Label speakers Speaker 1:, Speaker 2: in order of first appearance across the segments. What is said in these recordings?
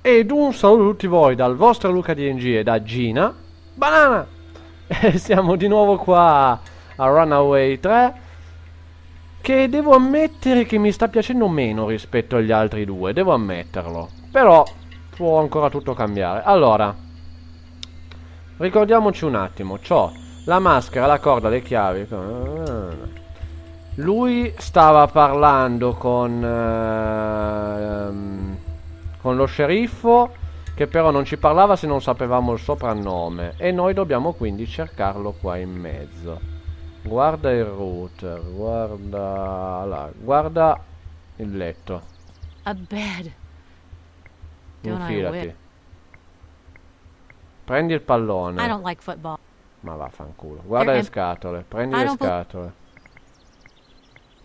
Speaker 1: Ed un saluto a tutti voi dal vostro Luca DG e da Gina Banana. E siamo di nuovo qua a Runaway 3, che devo ammettere che mi sta piacendo meno rispetto agli altri due, devo ammetterlo. Però può ancora tutto cambiare. Allora, ricordiamoci un attimo, c'ho la maschera, la corda, le chiavi. Lui stava parlando con lo sceriffo, che però non ci parlava se non sapevamo il soprannome, e noi dobbiamo quindi cercarlo qua in mezzo. Guarda il router, guarda là, guarda il letto.
Speaker 2: A bed. Don't I
Speaker 1: Infilati.
Speaker 2: whip.
Speaker 1: Prendi il pallone.
Speaker 2: I don't like football.
Speaker 1: Ma vaffanculo. Guarda le scatole, prendi le
Speaker 2: don't
Speaker 1: scatole.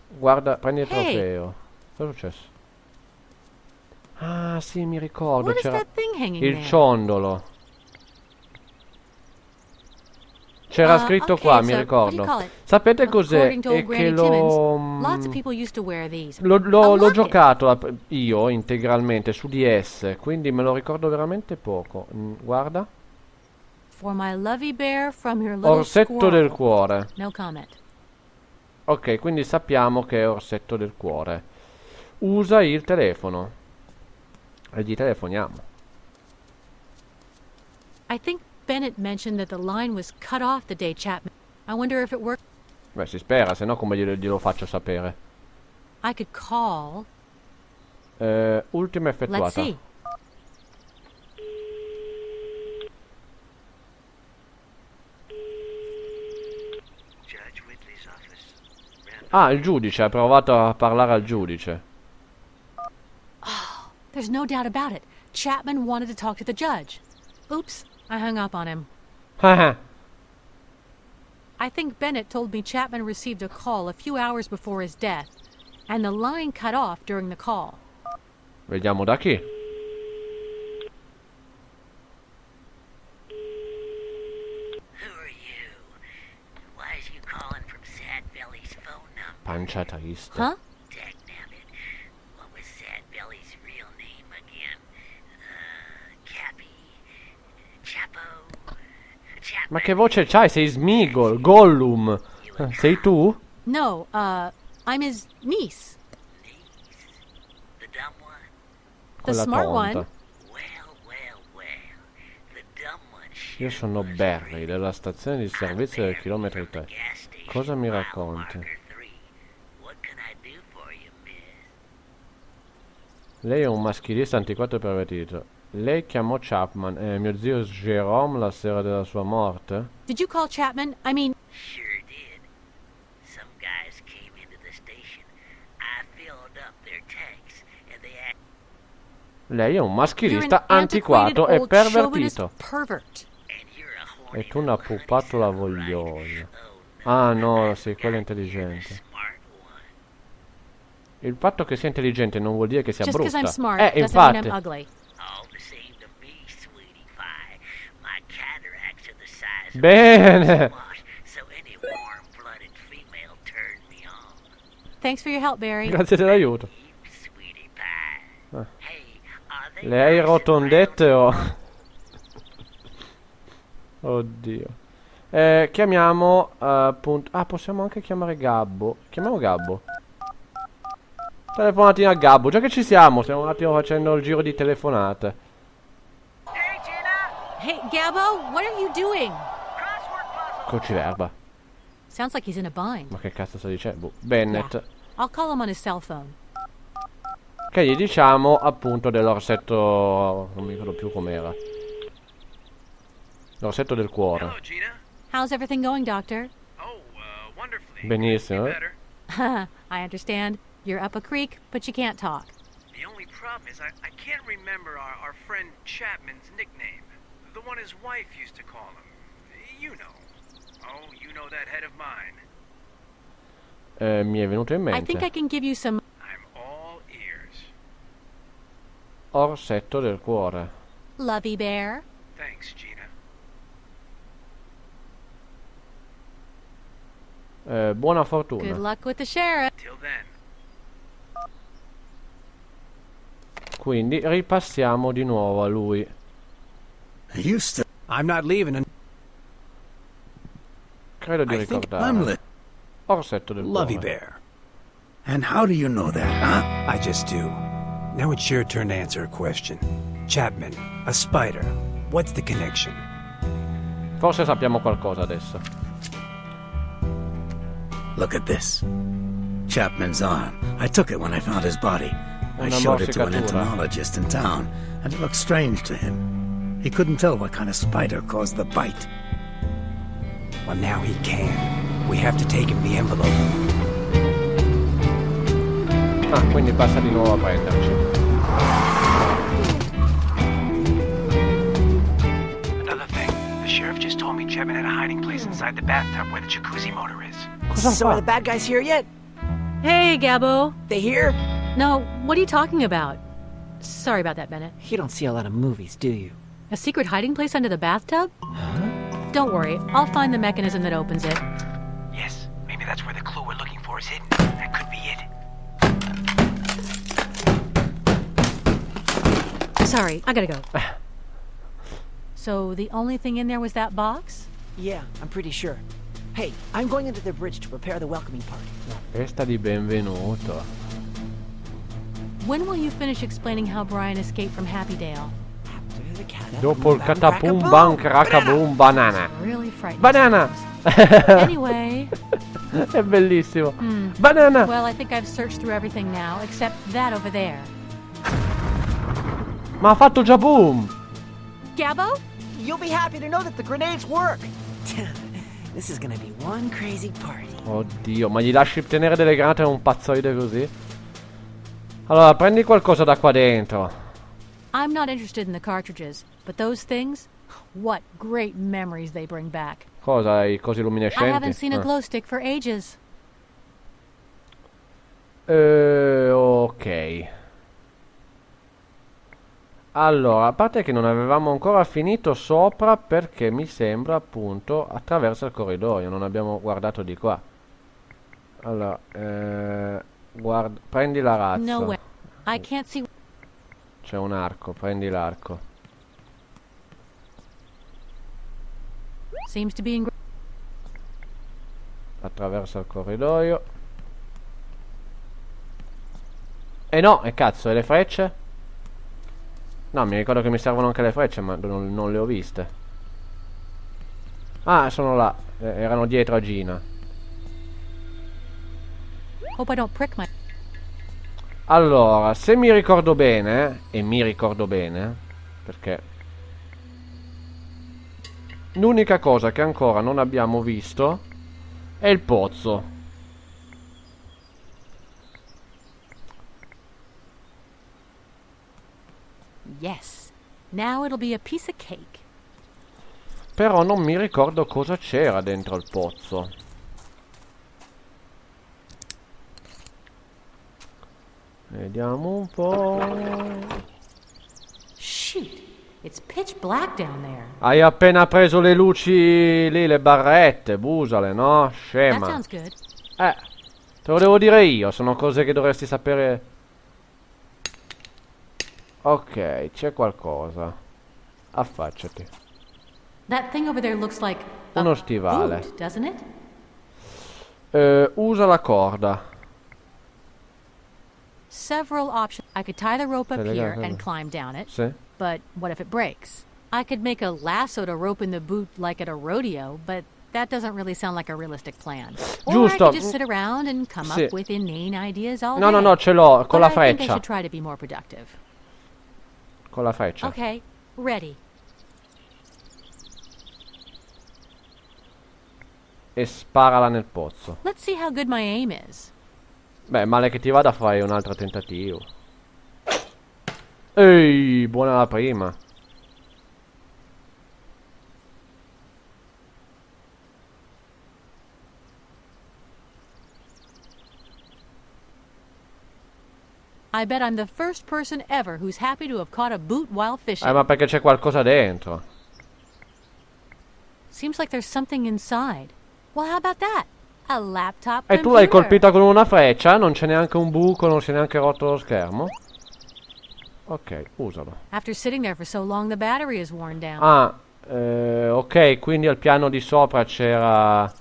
Speaker 1: Guarda, prendi il
Speaker 2: Hey.
Speaker 1: trofeo. Cosa è successo? Ah, sì, mi ricordo,
Speaker 2: What is
Speaker 1: c'era
Speaker 2: that thing hanging
Speaker 1: il
Speaker 2: there?
Speaker 1: ciondolo. C'era scritto
Speaker 2: okay,
Speaker 1: qua,
Speaker 2: it's
Speaker 1: mi
Speaker 2: a- what do you
Speaker 1: ricordo.
Speaker 2: call it?
Speaker 1: Sapete cos'è?
Speaker 2: According to
Speaker 1: È
Speaker 2: old
Speaker 1: che
Speaker 2: Granny Timmins,
Speaker 1: l'ho
Speaker 2: lots of people used to wear these.
Speaker 1: l'ho
Speaker 2: I like
Speaker 1: giocato io integralmente su DS, quindi me lo ricordo veramente poco. Guarda.
Speaker 2: For my lovey bear from your little
Speaker 1: Orsetto
Speaker 2: squirrel.
Speaker 1: del cuore.
Speaker 2: No comment.
Speaker 1: Ok, quindi sappiamo che è orsetto del cuore. Usa il telefono. E gli telefoniamo.
Speaker 2: I think Bennett mentioned that the line was cut off the day Chapman. I wonder if it worked.
Speaker 1: Beh, si spera, se no come glielo faccio sapere.
Speaker 2: I could call.
Speaker 1: Ultima
Speaker 2: Let's
Speaker 1: effettuata.
Speaker 2: see.
Speaker 1: Ah, il giudice, ha provato a parlare al giudice.
Speaker 2: There's no doubt about it. Chapman wanted to talk to the judge. Oops, I hung up on him. I think Bennett told me Chapman received a call a few hours before his death, and the line cut off during the call.
Speaker 1: Vediamo da chi. Pancia triste.
Speaker 2: Huh?
Speaker 3: Dagnabbit. What was Sad Belly's real name again? Cappy. Chapo.
Speaker 1: Ma che voce c'hai? Sei Smigol, Gollum. Sei tu?
Speaker 2: No, I'm his niece.
Speaker 3: The dumb one?
Speaker 2: The
Speaker 1: Quella
Speaker 2: smart
Speaker 1: tonta.
Speaker 2: one.
Speaker 3: Well. The dumb one
Speaker 1: Io sono Barry, della stazione di servizio del chilometro 3. Cosa mi racconti?
Speaker 3: What can I do for you, miss?
Speaker 1: Lei è un maschilista antiquato e pervertito. Lei chiamò Chapman e mio zio Jerome la sera della sua morte?
Speaker 2: Did you call Chapman? I mean,
Speaker 3: Sure did. Some guys came into the station. I filled up their tanks, and they act.
Speaker 1: Lei è un
Speaker 2: you're an
Speaker 1: maschilista
Speaker 2: antiquated
Speaker 1: antiquato e
Speaker 2: old chauvinist
Speaker 1: pervertito.
Speaker 2: pervert.
Speaker 3: And you're a horny
Speaker 1: E tu una pupattola vogliosa. Ah no, sei quella intelligente.
Speaker 3: smart one.
Speaker 1: Il fatto che sia intelligente non vuol dire che sia
Speaker 2: Just because I'm
Speaker 1: brutta.
Speaker 2: smart doesn't mean I'm
Speaker 1: Infatti.
Speaker 2: ugly.
Speaker 3: All the same to me, sweetie pie. My cataracts are the size of
Speaker 1: Bene.
Speaker 3: a squash, so any warm-blooded female turns me on.
Speaker 2: Thanks for your help, Barry.
Speaker 1: Grazie dell'aiuto.
Speaker 3: You sweetie pie.
Speaker 1: Ah.
Speaker 3: Hey, are they
Speaker 1: Le hai
Speaker 3: nice
Speaker 1: rotondette o... Oddio. Chiamiamo appunto... Ah, possiamo anche chiamare Gabbo. Chiamiamo Gabbo. Telefonatina a Gabbo. Già che ci siamo, stiamo un attimo facendo il giro di telefonate.
Speaker 3: Hey, Gina!
Speaker 2: Hey, Gabbo, what are you doing?
Speaker 3: Crossword puzzle!
Speaker 1: Cruciverba.
Speaker 2: Sounds like he's in a bind.
Speaker 1: Ma che cazzo sta dicendo? Boh, Bennett.
Speaker 2: Yeah. I'll call him on his cell phone.
Speaker 1: Che gli diciamo appunto dell'orsetto... Non mi ricordo più com'era. L'orsetto del cuore.
Speaker 4: Hello, Gina.
Speaker 2: How's everything going, Doctor?
Speaker 4: Oh, wonderfully.
Speaker 1: Benissimo.
Speaker 4: Be better.
Speaker 2: I understand. You're up a creek, but you can't talk.
Speaker 4: The only problem is I can't remember our friend Chapman's nickname. The one his wife used to call him. You know. Oh, you know that head of mine.
Speaker 1: Mi è venuto in
Speaker 2: I think I
Speaker 1: mente.
Speaker 2: can give you some.
Speaker 4: I'm all ears.
Speaker 1: Orsetto del cuore.
Speaker 2: Lovey Bear.
Speaker 4: Thanks, Gina.
Speaker 1: Buona
Speaker 2: Good
Speaker 1: fortuna.
Speaker 2: luck with the sheriff.
Speaker 4: Till then.
Speaker 1: Quindi ripassiamo di nuovo a lui.
Speaker 5: I'm not leaving.
Speaker 1: Credo di ricordare. Orsetto del
Speaker 5: Lovey
Speaker 1: cuore.
Speaker 5: Bear.
Speaker 6: And how do you know that, huh?
Speaker 5: I just do. Now it's your turn to answer a question. Chapman, a spider. What's the connection?
Speaker 1: Forse sappiamo qualcosa adesso.
Speaker 6: Look at this. Chapman's arm. I took it when I found his body. I
Speaker 1: Una
Speaker 6: showed it to an
Speaker 1: morsicatura.
Speaker 6: entomologist in town, and it looked strange to him. He couldn't tell what kind of spider caused the bite.
Speaker 5: Well, now he can. We have to take him the envelope.
Speaker 1: Ah, quindi passa di nuovo a prenderci.
Speaker 4: Another thing, the sheriff just told me Chapman had a hiding place inside the bathtub where the jacuzzi motor is.
Speaker 1: Cosa
Speaker 7: So are
Speaker 1: fa?
Speaker 7: the bad guys here yet?
Speaker 2: Hey, Gabbo.
Speaker 7: They here?
Speaker 2: No, what are you talking about? Sorry about that, Bennett.
Speaker 7: You don't see a lot of movies, do you?
Speaker 2: A secret hiding place under the bathtub? Don't worry, I'll find the mechanism that opens it.
Speaker 4: Yes, maybe that's where the clue we're looking for is hidden. That could be it.
Speaker 2: Sorry, I gotta go. So the only thing in there was that box?
Speaker 7: Yeah, I'm pretty sure. Hey, I'm going into the bridge to prepare the welcoming party.
Speaker 1: Festa di benvenuto.
Speaker 2: When will you finish explaining how Brian escaped from Happydale?
Speaker 7: After the cat.
Speaker 1: Dopo il catapum bam cracaboom banana.
Speaker 2: Really frightening.
Speaker 1: Banana!
Speaker 2: Anyway,
Speaker 1: È bellissimo. Banana!
Speaker 2: well, I think I've searched through everything now, except that over there.
Speaker 1: Ma ha fatto già boom!
Speaker 2: Gabbo?
Speaker 7: You'll be happy to know that the grenades work. This is gonna be one crazy party.
Speaker 1: Oddio, ma gli lasci tenere delle granate a un pazzoide così? Allora, prendi qualcosa da qua dentro.
Speaker 2: I'm not interested in the cartridges, but those things, what great memories they bring back.
Speaker 1: Cosa, i cosi
Speaker 2: I
Speaker 1: luminescenti?
Speaker 2: haven't seen a glow stick for ages.
Speaker 1: Ok. Allora, a parte che non avevamo ancora finito sopra perché mi sembra appunto attraverso il corridoio, non abbiamo guardato di qua. Allora, guarda, prendi la razza.
Speaker 2: No way. I can't see.
Speaker 1: C'è un arco, prendi l'arco.
Speaker 2: Seems to be in.
Speaker 1: Attraverso il corridoio. E no, e cazzo, e le frecce? No, mi ricordo che mi servono anche le frecce, ma non le ho viste. Ah, sono là. Erano dietro a Gina.
Speaker 2: Hope I don't prick my.
Speaker 1: Allora, se mi ricordo bene, e mi ricordo bene, perché l'unica cosa che ancora non abbiamo visto è il pozzo.
Speaker 2: Yes. Now it'll be a piece of cake.
Speaker 1: Però non mi ricordo cosa c'era dentro il pozzo. Vediamo un po'.
Speaker 2: Shoot. It's pitch black down there.
Speaker 1: Hai appena preso le luci lì, le barrette, busale, no?
Speaker 2: That
Speaker 1: Scema.
Speaker 2: sounds good.
Speaker 1: Te lo devo dire io, sono cose che dovresti sapere. Ok, c'è qualcosa. Affacciati.
Speaker 2: That thing over there looks like a
Speaker 1: Uno stivale.
Speaker 2: boot, doesn't it?
Speaker 1: Usa la corda.
Speaker 2: Several options. I could tie the rope up
Speaker 1: Sai,
Speaker 2: here
Speaker 1: raga,
Speaker 2: and climb down it.
Speaker 1: Sì.
Speaker 2: But what if it breaks? I could make a lasso to rope in the boot like at a rodeo, but that doesn't really sound like a realistic plan. Or I
Speaker 1: Giusto.
Speaker 2: could just sit around and come
Speaker 1: Sì.
Speaker 2: up with inane ideas all
Speaker 1: No,
Speaker 2: day.
Speaker 1: no, ce l'ho, con
Speaker 2: But
Speaker 1: la
Speaker 2: I think I
Speaker 1: freccia.
Speaker 2: should try to be more productive.
Speaker 1: Con la freccia.
Speaker 2: Okay, ready.
Speaker 1: E sparala nel pozzo.
Speaker 2: Let's see how good my aim is.
Speaker 1: Beh, male che ti vada, fai un altro tentativo. Ehi, buona la prima.
Speaker 2: I bet I'm the first person ever who's happy to have caught a boot while fishing.
Speaker 1: Ma perché c'è qualcosa dentro.
Speaker 2: Seems like there's something inside. Well, how about that? A laptop
Speaker 1: E tu l'hai
Speaker 2: computer.
Speaker 1: colpita con una freccia? Non c'è neanche un buco, non si è neanche rotto lo schermo? Ok, usalo.
Speaker 2: After sitting there for so long, the battery is worn down.
Speaker 1: Ah, ok, quindi al piano di sopra c'era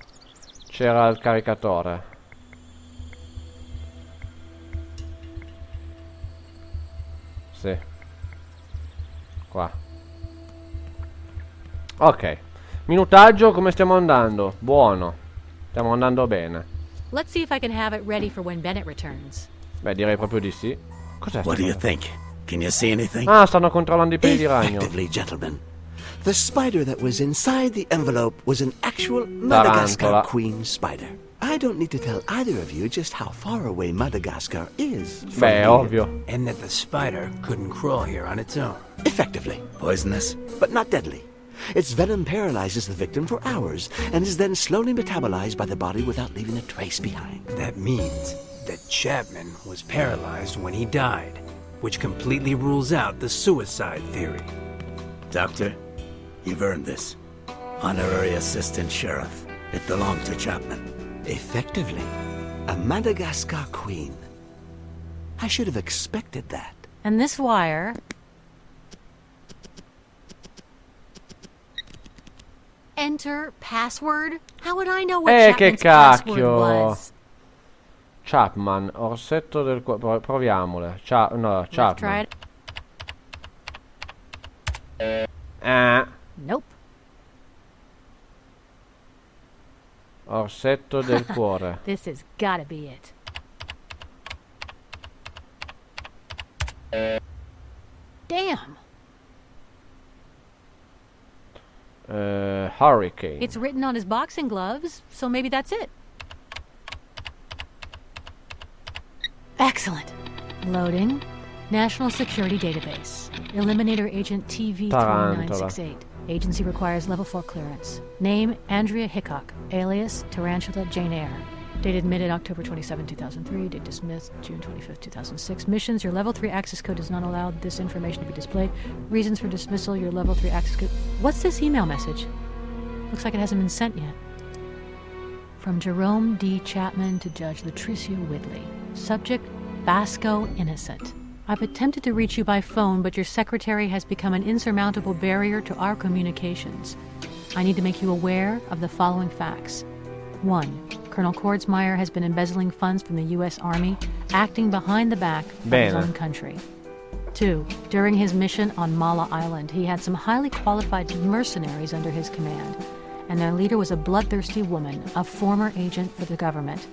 Speaker 1: il caricatore. Sì. Qua. Ok. Minutaggio, come stiamo andando? Buono. Stiamo andando bene.
Speaker 2: Let's see if I can have it ready for when Bennett returns.
Speaker 1: Beh, direi proprio di sì. Cos'è?
Speaker 6: What do you think? Can you see anything?
Speaker 1: Ah, stanno controllando i peli di ragno.
Speaker 8: Effectively, gentlemen, the spider that was inside the envelope was an actual Madagascar
Speaker 1: Tarantola.
Speaker 8: queen spider. I don't need to tell either of you just how far away Madagascar is from
Speaker 1: Beh,
Speaker 8: here.
Speaker 1: ovvio.
Speaker 5: And that the spider couldn't crawl here on its own.
Speaker 8: Effectively,
Speaker 6: Poisonous?
Speaker 8: but not deadly. Its venom paralyzes the victim for hours and is then slowly metabolized by the body without leaving a trace behind.
Speaker 5: That means that Chapman was paralyzed when he died, which completely rules out the suicide theory.
Speaker 6: Doctor, you've earned this. Honorary assistant sheriff. It belonged to Chapman.
Speaker 8: Effectively, a Madagascar queen. I should have expected that.
Speaker 2: And this wire... Enter password? How would I know what
Speaker 1: Che
Speaker 2: Chapman's password
Speaker 1: cacchio.
Speaker 2: was?
Speaker 1: Chapman, orsetto del cuore. Proviamole. No,
Speaker 2: Let's try
Speaker 1: Chapman.
Speaker 2: it. Nope.
Speaker 1: Orsetto del cuore.
Speaker 2: This has gotta be it. Damn!
Speaker 1: Hurricane.
Speaker 2: It's written on his boxing gloves, so maybe that's it. Excellent. Loading. National Security Database. Eliminator Agent TV3968. Agency requires level 4 clearance. Name, Andrea Hickok. Alias, Tarantula Jane Eyre. Date admitted October 27, 2003. Date dismissed June 25, 2006. Missions, your level 3 access code does not allow this information to be displayed. Reasons for dismissal, your level 3 access code. What's this email message? Looks like it hasn't been sent yet. From Jerome D. Chapman to Judge Latricia Whitley. Subject, Basco innocent. I've attempted to reach you by phone, but your secretary has become an insurmountable barrier to our communications. I need to make you aware of the following facts. 1. Colonel Kordsmeier has been embezzling funds from the U.S. Army, acting behind the back of his own country. 2. During his mission on Mala Island, he had some highly qualified mercenaries under his command, and their leader was a bloodthirsty woman, a former agent for the government.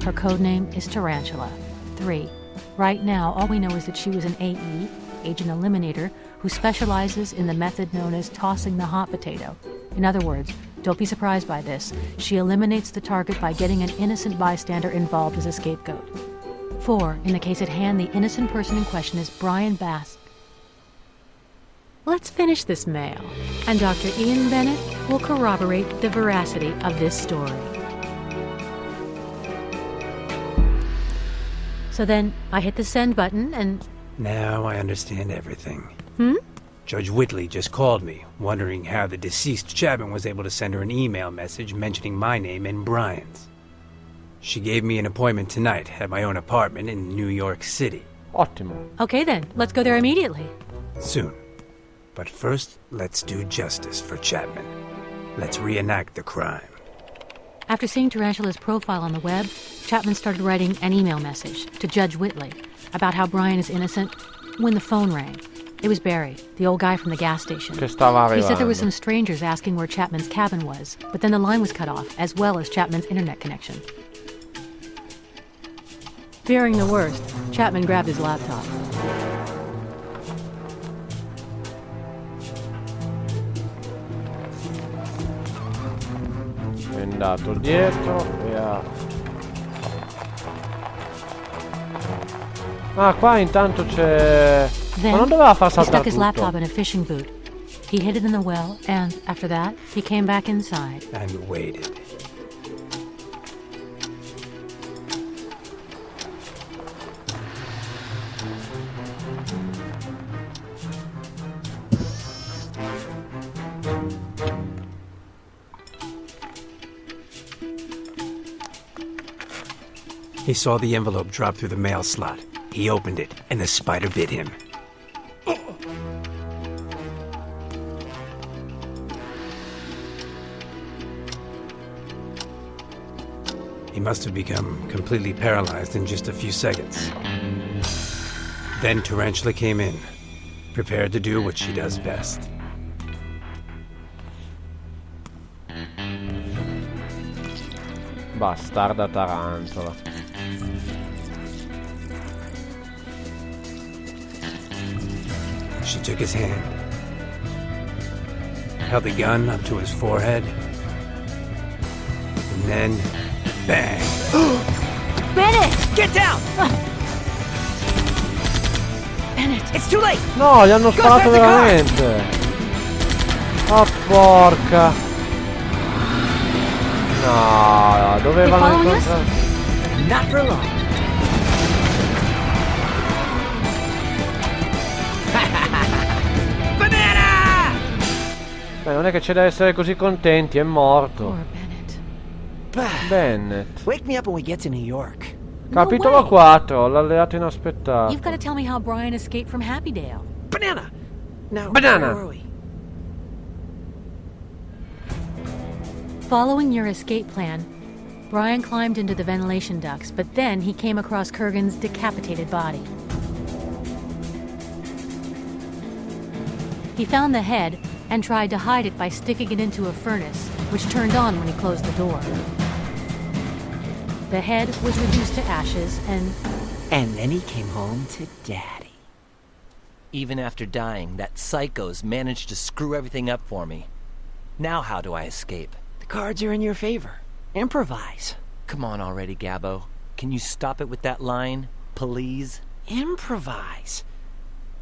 Speaker 2: Her codename is Tarantula. 3. Right now, all we know is that she was an AE, Agent Eliminator, who specializes in the method known as tossing the hot potato. In other words, don't be surprised by this. She eliminates the target by getting an innocent bystander involved as a scapegoat. 4. In the case at hand, the innocent person in question is Brian Basco. Let's finish this mail, and Dr. Ian Bennett will corroborate the veracity of this story. So then, I hit the send button and...
Speaker 5: Now I understand everything.
Speaker 2: Hmm?
Speaker 5: Judge Whitley just called me, wondering how the deceased Chapman was able to send her an email message mentioning my name and Brian's. She gave me an appointment tonight at my own apartment in New York City.
Speaker 1: Ottimo.
Speaker 2: Okay then, let's go there immediately.
Speaker 5: Soon. But first, let's do justice for Chapman. Let's reenact the crime.
Speaker 2: After seeing Tarantula's profile on the web, Chapman started writing an email message to Judge Whitley about how Brian is innocent when the phone rang. It was Barry, the old guy from the gas station.
Speaker 1: Che stava arrivando.
Speaker 2: He said there were some strangers asking where Chapman's cabin was, but then the line was cut off, as well as Chapman's internet connection. Fearing the worst, Chapman grabbed his laptop.
Speaker 1: È andato dietro e ha... Ah, qua intanto c'è... Ma non doveva far
Speaker 2: He
Speaker 1: saltare
Speaker 2: stuck his
Speaker 1: tutto.
Speaker 2: laptop in a fishing boot. He hid it in the well, and after that, he came back inside.
Speaker 5: And waited. He saw the envelope drop through the mail slot. He opened it, and the spider bit him. He must have become completely paralyzed in just a few seconds. Then Tarantula came in, prepared to do what she does best.
Speaker 1: Bastarda tarantola.
Speaker 5: She took his hand, held the gun up to his forehead, and then, bang!
Speaker 7: Bennett! Get down! Bennett, it's too late!
Speaker 1: No, gli hanno sparato veramente! Oh porca! No, dovevano incontrare.
Speaker 7: Not for long. Banana!
Speaker 1: Beh, non è che c'è da essere così contenti, è morto.
Speaker 2: Poor Bennett.
Speaker 1: Bennett.
Speaker 7: Wake me up when we get to New York.
Speaker 1: Capitolo
Speaker 2: way.
Speaker 1: 4, l'alleato inaspettato.
Speaker 2: You've got to tell me how Brian escaped from Happydale.
Speaker 7: Banana! Now,
Speaker 1: Banana!
Speaker 7: where were we?
Speaker 2: Following your escape plan, Brian climbed into the ventilation ducts, but then he came across Kurgan's decapitated body. He found the head and tried to hide it by sticking it into a furnace, which turned on when he closed the door. The head was reduced to ashes and
Speaker 7: And then he came home to Daddy.
Speaker 9: Even after dying, that psycho's managed to screw everything up for me. Now how do I escape?
Speaker 7: The cards are in your favor. Improvise.
Speaker 9: Come on already, Gabbo. Can you stop it with that line, please?
Speaker 7: Improvise.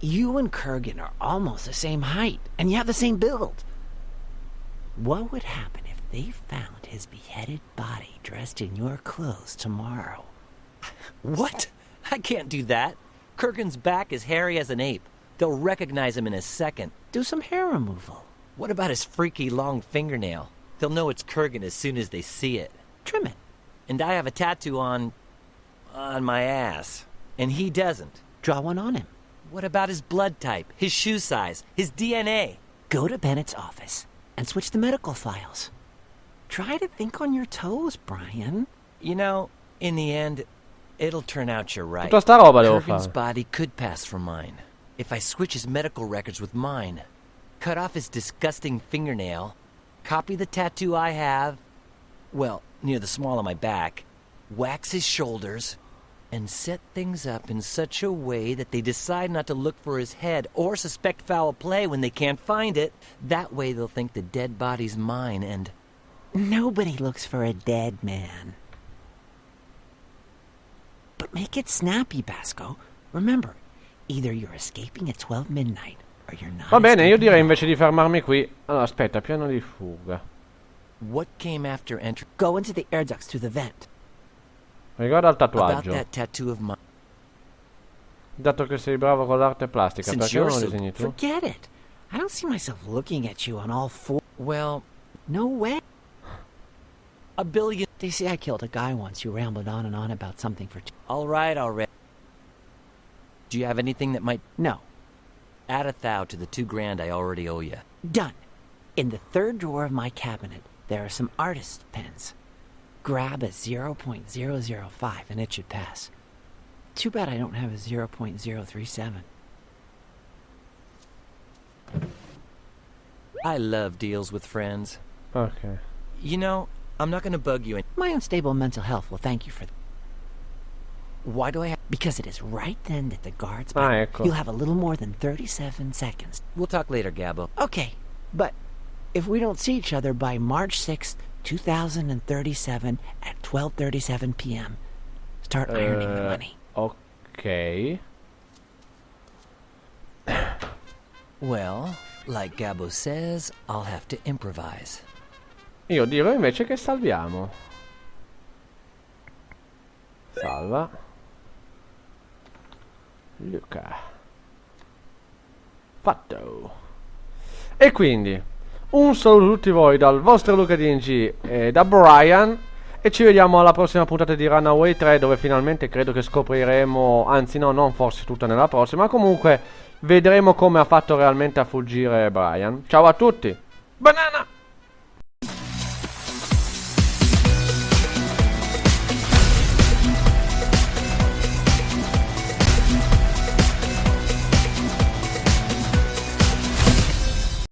Speaker 7: You and Kurgan are almost the same height, and you have the same build. What would happen if they found his beheaded body dressed in your clothes tomorrow?
Speaker 9: What? I can't do that. Kurgan's back is hairy as an ape. They'll recognize him in a second.
Speaker 7: Do some hair removal.
Speaker 9: What about his freaky long fingernail? They'll know it's Kurgan as soon as they see it.
Speaker 7: Trim it.
Speaker 9: And I have a tattoo on my ass. And he doesn't.
Speaker 7: Draw one on him.
Speaker 9: What about his blood type, his shoe size, his DNA?
Speaker 7: Go to Bennett's office and switch the medical files. Try to think on your toes, Brian.
Speaker 9: You know, in the end, it'll turn out you're right.
Speaker 1: Tutta sta roba devo
Speaker 9: Kurgan's
Speaker 1: fare.
Speaker 9: body could pass for mine. If I switch his medical records with mine, cut off his disgusting fingernail, copy the tattoo I have, well, near the small of my back, wax his shoulders, and set things up in such a way that they decide not to look for his head or suspect foul play when they can't find it. That way they'll think the dead body's mine and...
Speaker 7: Nobody looks for a dead man. But make it snappy, Basco. Remember, either you're escaping at 12 midnight or you're not.
Speaker 1: Va bene, io
Speaker 7: escaping
Speaker 1: direi
Speaker 7: at all.
Speaker 1: invece di fermarmi qui. Allora, aspetta, piano di fuga.
Speaker 9: What came after entry?
Speaker 7: Go into the air ducts through the vent.
Speaker 1: Riguarda il
Speaker 9: About
Speaker 1: tatuaggio.
Speaker 9: that tattoo of mine.
Speaker 1: Dato che sei bravo con l'arte plastica,
Speaker 9: Since
Speaker 1: perché non lo
Speaker 9: you're so-
Speaker 1: disegni tu?
Speaker 7: Forget it. I don't see myself looking at you on all four.
Speaker 9: Well,
Speaker 7: No way.
Speaker 9: a billion...
Speaker 7: They say I killed a guy once who rambled on and on about something for
Speaker 9: All right, already. Do you have anything that might
Speaker 7: No.
Speaker 9: add a thou to the $2,000 I already owe you?
Speaker 7: Done. In the third drawer of my cabinet, there are some artist pens. Grab a 0.005 and it should pass. Too bad I don't have a 0.037.
Speaker 9: I love deals with friends.
Speaker 1: Ok.
Speaker 9: You know, I'm not going to bug you.
Speaker 7: My unstable mental health will thank you for that.
Speaker 9: Why do I have...
Speaker 7: Because it is right then that the guards...
Speaker 1: Ah, ecco.
Speaker 7: You'll have a little more than 37 seconds.
Speaker 9: We'll talk later, Gabbo.
Speaker 7: Okay, but if we don't see each other by March 6th, 2037 at 12:37 p.m., start ironing the money.
Speaker 1: Ok.
Speaker 9: Well, like Gabbo says, I'll have to improvise.
Speaker 1: Io dirò invece che salviamo. Salva. Luca. Fatto. E quindi un saluto a tutti voi dal vostro Luca DG e da Brian. E ci vediamo alla prossima puntata di Runaway 3, dove finalmente credo che scopriremo, anzi no, non forse tutta nella prossima, ma comunque vedremo come ha fatto realmente a fuggire Brian. Ciao a tutti. Banana!